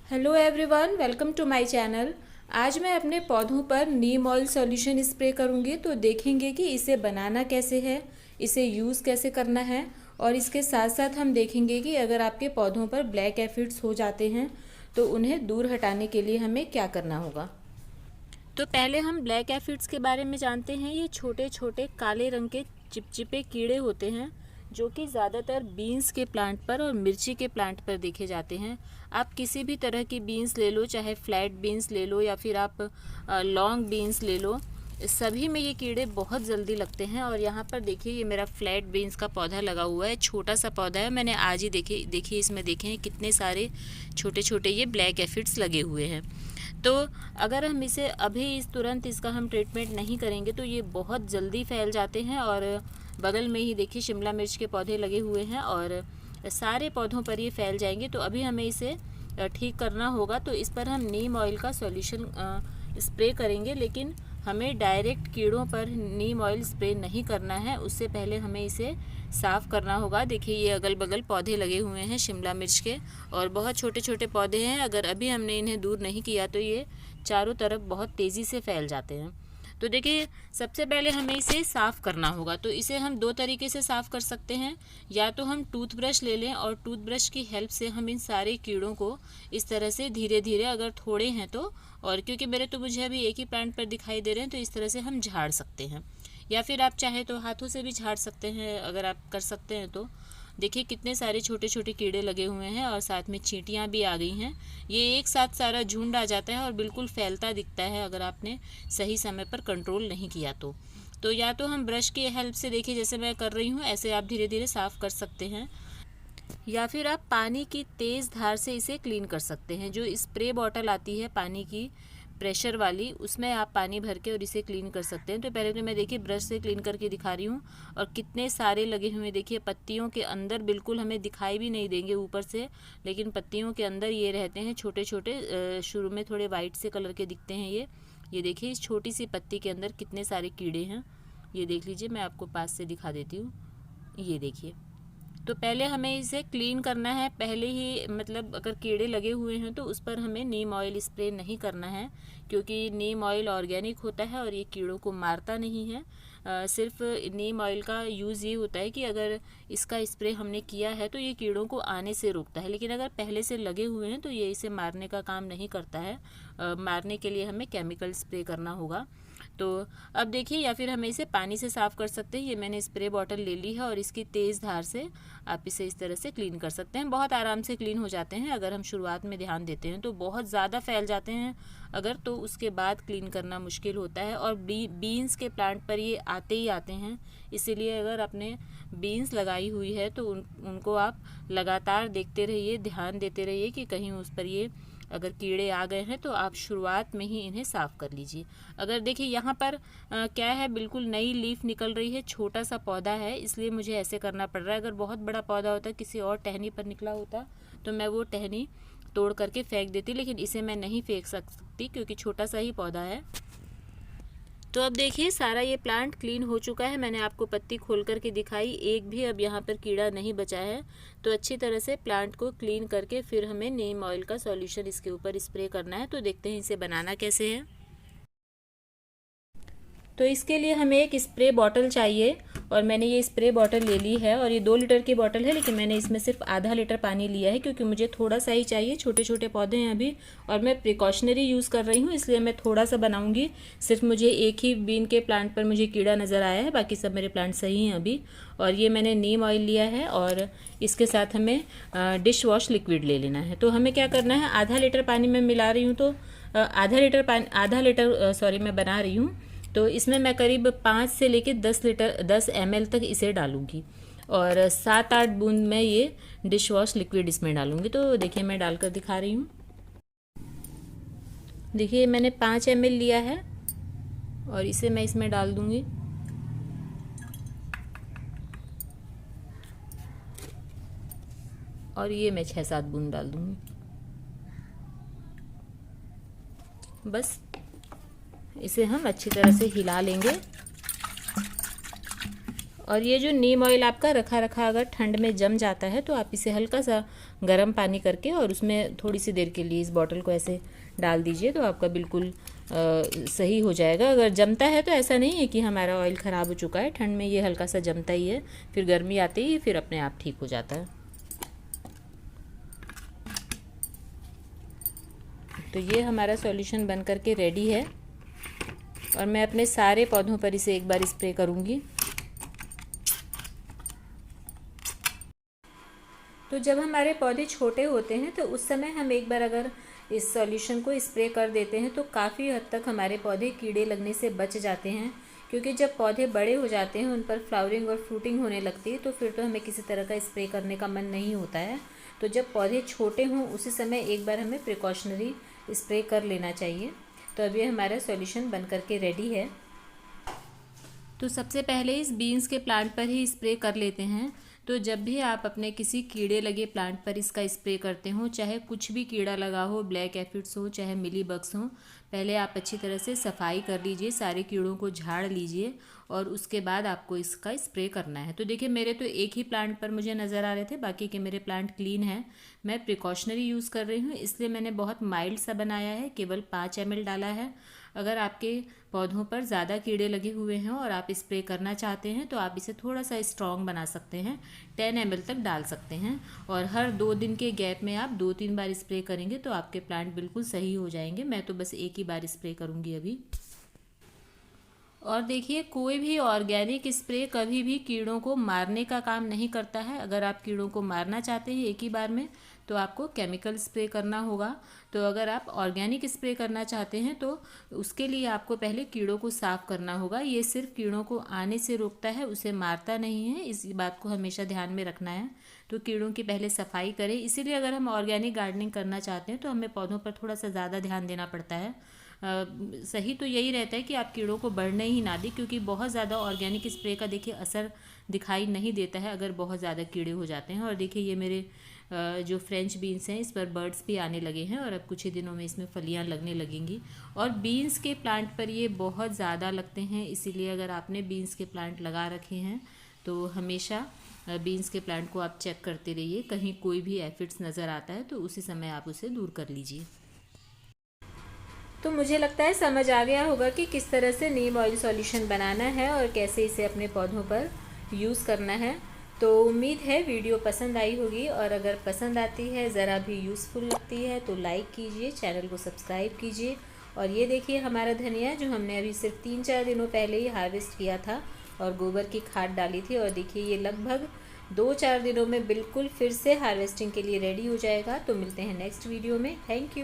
Hello everyone, welcome to my channel. आज मैं अपने पौधों पर नीम ऑयल सॉल्यूशन स्प्रे करूंगी। तो देखेंगे कि इसे बनाना कैसे है, इसे यूज़ कैसे करना है, और इसके साथ साथ हम देखेंगे कि अगर आपके पौधों पर ब्लैक एफिड्स हो जाते हैं तो उन्हें दूर हटाने के लिए हमें क्या करना होगा। तो पहले हम ब्लैक एफिड्स के बारे में जानते हैं। ये छोटे छोटे काले रंग के चिपचिपे कीड़े होते हैं जो कि ज़्यादातर बीन्स के प्लांट पर और मिर्ची के प्लांट पर देखे जाते हैं। आप किसी भी तरह की बीन्स ले लो, चाहे फ्लैट बीन्स ले लो या फिर आप लॉन्ग बीन्स ले लो, सभी में ये कीड़े बहुत जल्दी लगते हैं। और यहाँ पर देखिए, ये मेरा फ्लैट बीन्स का पौधा लगा हुआ है, छोटा सा पौधा है। मैंने आज ही देखिए इसमें देखे हैं कितने सारे छोटे छोटे ये ब्लैक एफिड्स लगे हुए हैं। तो अगर हम इसे अभी तुरंत इसका हम ट्रीटमेंट नहीं करेंगे तो ये बहुत जल्दी फैल जाते हैं। और बगल में ही देखिए शिमला मिर्च के पौधे लगे हुए हैं और सारे पौधों पर ये फैल जाएंगे। तो अभी हमें इसे ठीक करना होगा। तो इस पर हम नीम ऑयल का सॉल्यूशन स्प्रे करेंगे, लेकिन हमें डायरेक्ट कीड़ों पर नीम ऑयल स्प्रे नहीं करना है। उससे पहले हमें इसे साफ़ करना होगा। देखिए ये अगल बगल पौधे लगे हुए हैं शिमला मिर्च के, और बहुत छोटे छोटे पौधे हैं। अगर अभी हमने इन्हें दूर नहीं किया तो ये चारों तरफ बहुत तेज़ी से फैल जाते हैं। तो देखिए सबसे पहले हमें इसे साफ़ करना होगा। तो इसे हम दो तरीके से साफ़ कर सकते हैं। या तो हम टूथब्रश ले लें और टूथब्रश की हेल्प से हम इन सारे कीड़ों को इस तरह से धीरे धीरे, अगर थोड़े हैं तो, और क्योंकि मेरे तो मुझे अभी एक ही प्लांट पर दिखाई दे रहे हैं, तो इस तरह से हम झाड़ सकते हैं। या फिर आप चाहे तो हाथों से भी झाड़ सकते हैं, अगर आप कर सकते हैं तो। देखिए कितने सारे छोटे छोटे कीड़े लगे हुए हैं और साथ में चींटियाँ भी आ गई हैं। ये एक साथ सारा झुंड आ जाता है और बिल्कुल फैलता दिखता है अगर आपने सही समय पर कंट्रोल नहीं किया तो या तो हम ब्रश की हेल्प से, देखिए जैसे मैं कर रही हूँ ऐसे आप धीरे धीरे साफ़ कर सकते हैं। या फिर आप पानी की तेज़ धार से इसे क्लीन कर सकते हैं। जो स्प्रे बॉटल आती है पानी की प्रेशर वाली, उसमें आप पानी भर के और इसे क्लीन कर सकते हैं। तो पहले तो मैं देखिए ब्रश से क्लीन करके दिखा रही हूँ। और कितने सारे लगे हुए, देखिए पत्तियों के अंदर बिल्कुल हमें दिखाई भी नहीं देंगे ऊपर से, लेकिन पत्तियों के अंदर ये रहते हैं छोटे छोटे। शुरू में थोड़े वाइट से कलर के दिखते हैं ये देखिए इस छोटी सी पत्ती के अंदर कितने सारे कीड़े हैं। ये देख लीजिए, मैं आपको पास से दिखा देती हूँ। ये देखिए, तो पहले हमें इसे क्लीन करना है पहले ही, मतलब अगर कीड़े लगे हुए हैं तो उस पर हमें नीम ऑयल स्प्रे नहीं करना है, क्योंकि नीम ऑयल ऑर्गेनिक होता है और ये कीड़ों को मारता नहीं है। सिर्फ नीम ऑयल का यूज़ ये होता है कि अगर इसका स्प्रे हमने किया है तो ये कीड़ों को आने से रोकता है, लेकिन अगर पहले से लगे हुए हैं तो ये इसे मारने का काम नहीं करता है। मारने के लिए हमें केमिकल स्प्रे करना होगा। तो अब देखिए, या फिर हमें इसे पानी से साफ़ कर सकते हैं। ये मैंने स्प्रे बॉटल ले ली है और इसकी तेज़ धार से आप इसे इस तरह से क्लीन कर सकते हैं। बहुत आराम से क्लीन हो जाते हैं अगर हम शुरुआत में ध्यान देते हैं। तो बहुत ज़्यादा फैल जाते हैं अगर, तो उसके बाद क्लीन करना मुश्किल होता है। और बीन्स के प्लांट पर ये आते ही आते हैं, इसीलिए अगर आपने बीन्स लगाई हुई है तो उनको आप लगातार देखते रहिए, ध्यान देते रहिए कि कहीं उस पर ये अगर कीड़े आ गए हैं तो आप शुरुआत में ही इन्हें साफ़ कर लीजिए। अगर देखिए यहाँ पर क्या है, बिल्कुल नई लीफ निकल रही है, छोटा सा पौधा है इसलिए मुझे ऐसे करना पड़ रहा है। अगर बहुत बड़ा पौधा होता, किसी और टहनी पर निकला होता तो मैं वो टहनी तोड़ करके फेंक देती, लेकिन इसे मैं नहीं फेंक सकती क्योंकि छोटा सा ही पौधा है। तो अब देखिए सारा ये प्लांट क्लीन हो चुका है। मैंने आपको पत्ती खोल करके दिखाई, एक भी अब यहाँ पर कीड़ा नहीं बचा है। तो अच्छी तरह से प्लांट को क्लीन करके फिर हमें नीम ऑयल का सॉल्यूशन इसके ऊपर स्प्रे करना है। तो देखते हैं इसे बनाना कैसे है। तो इसके लिए हमें एक स्प्रे बॉटल चाहिए और मैंने ये स्प्रे बॉटल ले ली है। और ये 2 लीटर की बॉटल है, लेकिन मैंने इसमें सिर्फ आधा लीटर पानी लिया है क्योंकि मुझे थोड़ा सा ही चाहिए। छोटे छोटे पौधे हैं अभी और मैं प्रिकॉशनरी यूज़ कर रही हूँ, इसलिए मैं थोड़ा सा बनाऊँगी। सिर्फ मुझे एक ही बीन के प्लांट पर मुझे कीड़ा नज़र आया है, बाकी सब मेरे प्लांट सही हैं अभी। और ये मैंने नीम ऑयल लिया है और इसके साथ हमें डिश वॉश लिक्विड ले लेना है। तो हमें क्या करना है, आधा लीटर पानी में मिला रही हूँ, तो आधा लीटर सॉरी मैं बना रही हूँ। तो इसमें मैं करीब 5 से लेकर 10 ml तक इसे डालूंगी और 7-8 बूंद में ये डिश वॉश लिक्विड इसमें डालूंगी। तो देखिए मैं डालकर दिखा रही हूँ। देखिए मैंने 5 ml लिया है और इसे मैं इसमें डाल दूंगी। और ये मैं 6-7 बूंद डाल दूंगी बस। इसे हम अच्छी तरह से हिला लेंगे और ये जो नीम ऑयल आपका रखा रखा अगर ठंड में जम जाता है तो आप इसे हल्का सा गर्म पानी करके और उसमें थोड़ी सी देर के लिए इस बॉटल को ऐसे डाल दीजिए तो आपका बिल्कुल सही हो जाएगा। अगर जमता है तो ऐसा नहीं है कि हमारा ऑयल ख़राब हो चुका है, ठंड में ये हल्का सा जमता ही है, फिर गर्मी आते ही फिर अपने आप ठीक हो जाता है। तो ये हमारा सॉल्यूशन बन करके रेडी है और मैं अपने सारे पौधों पर इसे एक बार स्प्रे करूँगी। तो जब हमारे पौधे छोटे होते हैं तो उस समय हम एक बार अगर इस सॉल्यूशन को स्प्रे कर देते हैं तो काफ़ी हद तक हमारे पौधे कीड़े लगने से बच जाते हैं, क्योंकि जब पौधे बड़े हो जाते हैं उन पर फ्लावरिंग और फ्रूटिंग होने लगती है तो फिर तो हमें किसी तरह का स्प्रे करने का मन नहीं होता है। तो जब पौधे छोटे हों उसी समय एक बार हमें प्रिकॉशनरी स्प्रे कर लेना चाहिए। तो अभी हमारा सॉल्यूशन बन करके रेडी है। तो सबसे पहले इस बीन्स के प्लांट पर ही स्प्रे कर लेते हैं। तो जब भी आप अपने किसी कीड़े लगे प्लांट पर इसका स्प्रे करते हो, चाहे कुछ भी कीड़ा लगा हो, ब्लैक एफिड्स हो चाहे मिली बग्स हो, पहले आप अच्छी तरह से सफाई कर लीजिए, सारे कीड़ों को झाड़ लीजिए और उसके बाद आपको इसका स्प्रे करना है। तो देखिए मेरे तो एक ही प्लांट पर मुझे नज़र आ रहे थे, बाकी के मेरे प्लांट क्लीन हैं। मैं प्रिकॉशनरी यूज़ कर रही हूँ इसलिए मैंने बहुत माइल्ड सा बनाया है, केवल 5 ml डाला है। अगर आपके पौधों पर ज़्यादा कीड़े लगे हुए हैं और आप स्प्रे करना चाहते हैं तो आप इसे थोड़ा सा स्ट्रॉन्ग बना सकते हैं, 10 ml तक डाल सकते हैं और हर 2 दिन के गैप में आप 2-3 बार स्प्रे करेंगे तो आपके प्लांट बिल्कुल सही हो जाएंगे। मैं तो बस एक ही बार स्प्रे करूँगी अभी। और देखिए कोई भी ऑर्गेनिक स्प्रे कभी भी कीड़ों को मारने का काम नहीं करता है। अगर आप कीड़ों को मारना चाहते हैं एक ही बार में तो आपको केमिकल स्प्रे करना होगा। तो अगर आप ऑर्गेनिक स्प्रे करना चाहते हैं तो उसके लिए आपको पहले कीड़ों को साफ़ करना होगा। ये सिर्फ कीड़ों को आने से रोकता है, उसे मारता नहीं है, इस बात को हमेशा ध्यान में रखना है। तो कीड़ों की पहले सफाई करें। इसीलिए अगर हम ऑर्गेनिक गार्डनिंग करना चाहते हैं तो हमें पौधों पर थोड़ा सा ज़्यादा ध्यान देना पड़ता है। सही तो यही रहता है कि आप कीड़ों को बढ़ने ही ना दें, क्योंकि बहुत ज़्यादा ऑर्गेनिक स्प्रे का देखिए असर दिखाई नहीं देता है अगर बहुत ज़्यादा कीड़े हो जाते हैं। और देखिए ये मेरे जो फ्रेंच बीन्स हैं इस पर बर्ड्स भी आने लगे हैं और अब कुछ ही दिनों में इसमें फलियां लगने लगेंगी। और बीन्स के प्लांट पर ये बहुत ज़्यादा लगते हैं, इसीलिए अगर आपने बीन्स के प्लांट लगा रखे हैं तो हमेशा बीन्स के प्लांट को आप चेक करते रहिए, कहीं कोई भी एफिड्स नज़र आता है तो उसी समय आप उसे दूर कर लीजिए। तो मुझे लगता है समझ आ गया होगा कि किस तरह से नीम ऑयल सॉल्यूशन बनाना है और कैसे इसे अपने पौधों पर यूज़ करना है। तो उम्मीद है वीडियो पसंद आई होगी और अगर पसंद आती है, ज़रा भी यूज़फुल लगती है तो लाइक कीजिए, चैनल को सब्सक्राइब कीजिए। और ये देखिए हमारा धनिया जो हमने अभी सिर्फ 3-4 दिनों पहले ही हार्वेस्ट किया था और गोबर की खाद डाली थी और देखिए ये लगभग 2-4 दिनों में बिल्कुल फिर से हार्वेस्टिंग के लिए रेडी हो जाएगा। तो मिलते हैं नेक्स्ट वीडियो में। Thank you.